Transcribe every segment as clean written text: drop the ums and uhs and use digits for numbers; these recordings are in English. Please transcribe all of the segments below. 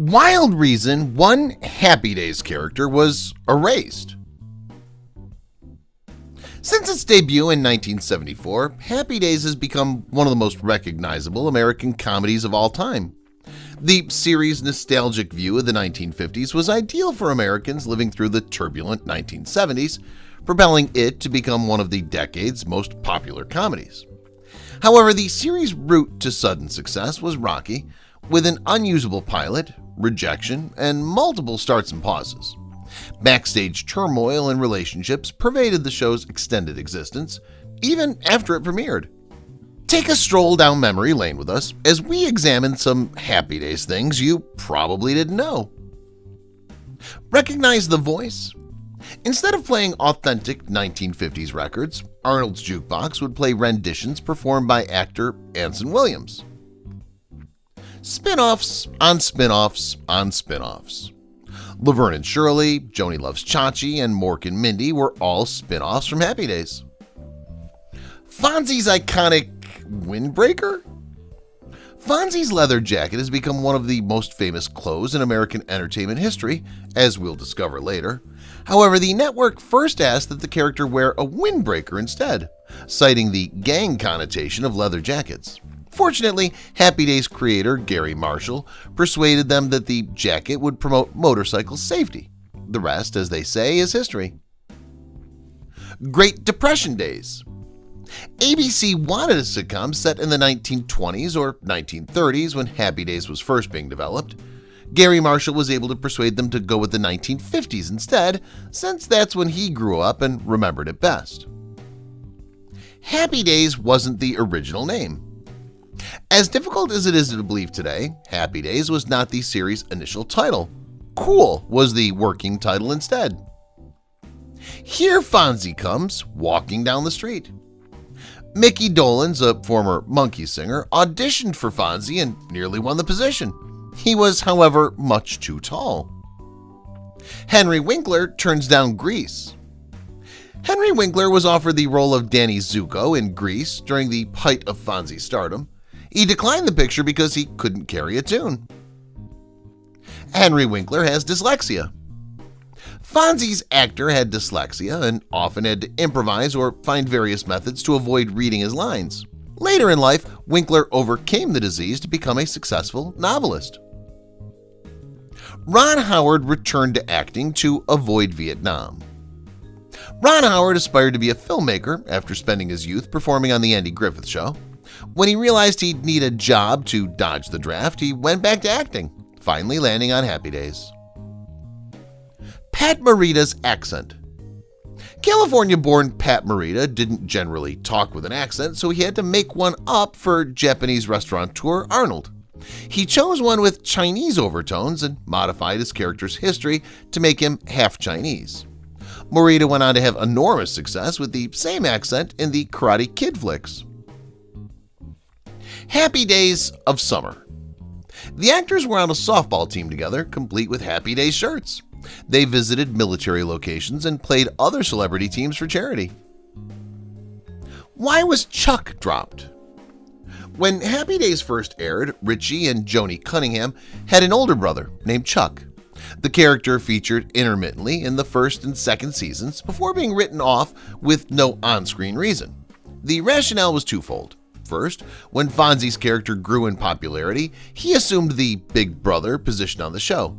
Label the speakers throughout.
Speaker 1: Wild reason one Happy Days character was erased. Since its debut in 1974, Happy Days has become one of the most recognizable American comedies of all time. The series' nostalgic view of the 1950s was ideal for Americans living through the turbulent 1970s, propelling it to become one of the decade's most popular comedies. However, the series' route to sudden success was rocky, with an unusable pilot, rejection, and multiple starts and pauses. Backstage turmoil and relationships pervaded the show's extended existence, even after it premiered. Take a stroll down memory lane with us as we examine some Happy Days things you probably didn't know. Recognize the voice? Instead of playing authentic 1950s records, Arnold's Jukebox would play renditions performed by actor Anson Williams. Spin-offs on spin-offs on spin-offs. Laverne and Shirley, Joni Loves Chachi, and Mork and Mindy were all spin-offs from Happy Days. Fonzie's iconic windbreaker? Fonzie's leather jacket has become one of the most famous clothes in American entertainment history, as we'll discover later. However, the network first asked that the character wear a windbreaker instead, citing the gang connotation of leather jackets. Fortunately, Happy Days creator Gary Marshall persuaded them that the jacket would promote motorcycle safety. The rest, as they say, is history. Great Depression days. ABC wanted a sitcom set in the 1920s or 1930s when Happy Days was first being developed. Gary Marshall was able to persuade them to go with the 1950s instead, since that's when he grew up and remembered it best. Happy Days wasn't the original name. As difficult as it is to believe today, Happy Days was not the series' initial title. Cool was the working title instead. Here Fonzie comes walking down the street. Mickey Dolenz, a former Monkey singer, auditioned for Fonzie and nearly won the position. He was, however, much too tall. Henry Winkler turns down Grease. Henry Winkler was offered the role of Danny Zuko in Grease during the height of Fonzie's stardom. He declined the picture because he couldn't carry a tune. Henry Winkler has dyslexia. Fonzie's actor had dyslexia and often had to improvise or find various methods to avoid reading his lines. Later in life, Winkler overcame the disease to become a successful novelist. Ron Howard returned to acting to avoid Vietnam. Ron Howard aspired to be a filmmaker after spending his youth performing on The Andy Griffith Show. When he realized he'd need a job to dodge the draft, he went back to acting, finally landing on Happy Days. Pat Morita's accent. California-born Pat Morita didn't generally talk with an accent, so he had to make one up for Japanese restaurateur Arnold. He chose one with Chinese overtones and modified his character's history to make him half Chinese. Morita went on to have enormous success with the same accent in the Karate Kid flicks. Happy Days of Summer. The actors were on a softball team together, complete with Happy Days shirts. They visited military locations and played other celebrity teams for charity. Why was Chuck dropped? When Happy Days first aired, Richie and Joni Cunningham had an older brother named Chuck. The character featured intermittently in the first and second seasons before being written off with no on-screen reason. The rationale was twofold. First, when Fonzie's character grew in popularity, he assumed the big brother position on the show.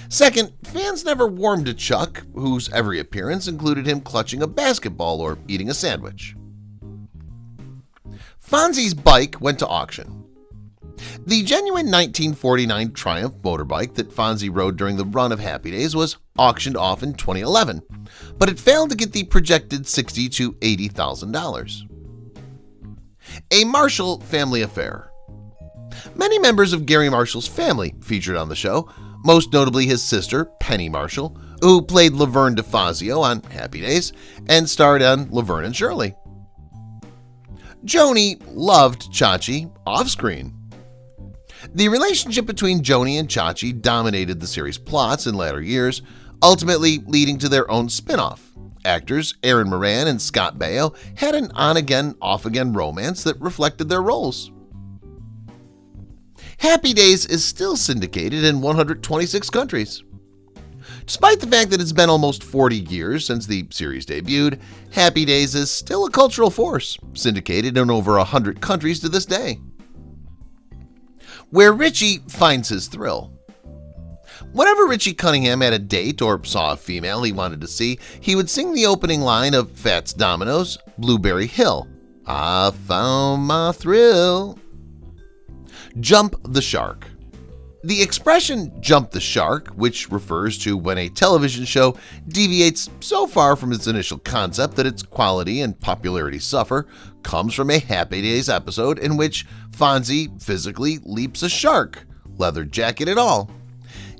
Speaker 1: Second, fans never warmed to Chuck, whose every appearance included him clutching a basketball or eating a sandwich. Fonzie's bike went to auction. The genuine 1949 Triumph motorbike that Fonzie rode during the run of Happy Days was auctioned off in 2011, but it failed to get the projected $60,000 to $80,000. A Marshall family affair. Many members of Gary Marshall's family featured on the show, most notably his sister, Penny Marshall, who played Laverne DeFazio on Happy Days and starred on Laverne and Shirley. Joni loved Chachi off-screen. The relationship between Joni and Chachi dominated the series' plots in latter years, ultimately leading to their own spin-off. Actors Aaron Moran and Scott Baio had an on-again, off-again romance that reflected their roles. Happy Days is still syndicated in 126 countries. Despite the fact that it's been almost 40 years since the series debuted, Happy Days is still a cultural force, syndicated in over 100 countries to this day. Where Richie finds his thrill. Whenever Richie Cunningham had a date or saw a female he wanted to see, he would sing the opening line of Fats Domino's Blueberry Hill. I found my thrill. Jump the shark. The expression jump the shark, which refers to when a television show deviates so far from its initial concept that its quality and popularity suffer, comes from a Happy Days episode in which Fonzie physically leaps a shark, leather jacket and all.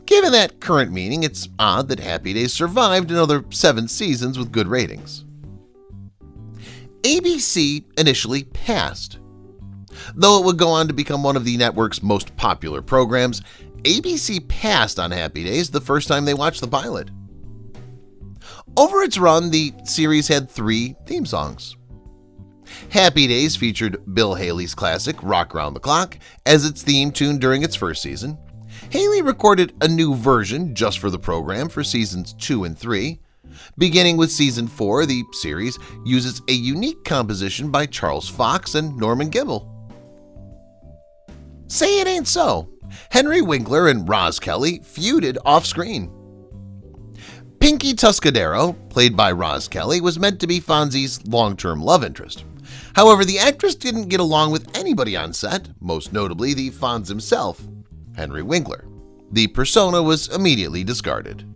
Speaker 1: Given that current meaning, it's odd that Happy Days survived another 7 seasons with good ratings. ABC initially passed. Though it would go on to become one of the network's most popular programs, ABC passed on Happy Days the first time they watched the pilot. Over its run, the series had 3 theme songs. Happy Days featured Bill Haley's classic Rock Around the Clock as its theme tune during its first season. Haley recorded a new version just for the program for seasons 2 and 3. Beginning with season 4, the series uses a unique composition by Charles Fox and Norman Gibbel. Say It Ain't So. Henry Winkler and Roz Kelly feuded off-screen. Pinky Tuscadero, played by Roz Kelly, was meant to be Fonzie's long-term love interest. However, the actress didn't get along with anybody on set, most notably the Fonz himself, Henry Winkler. The persona was immediately discarded.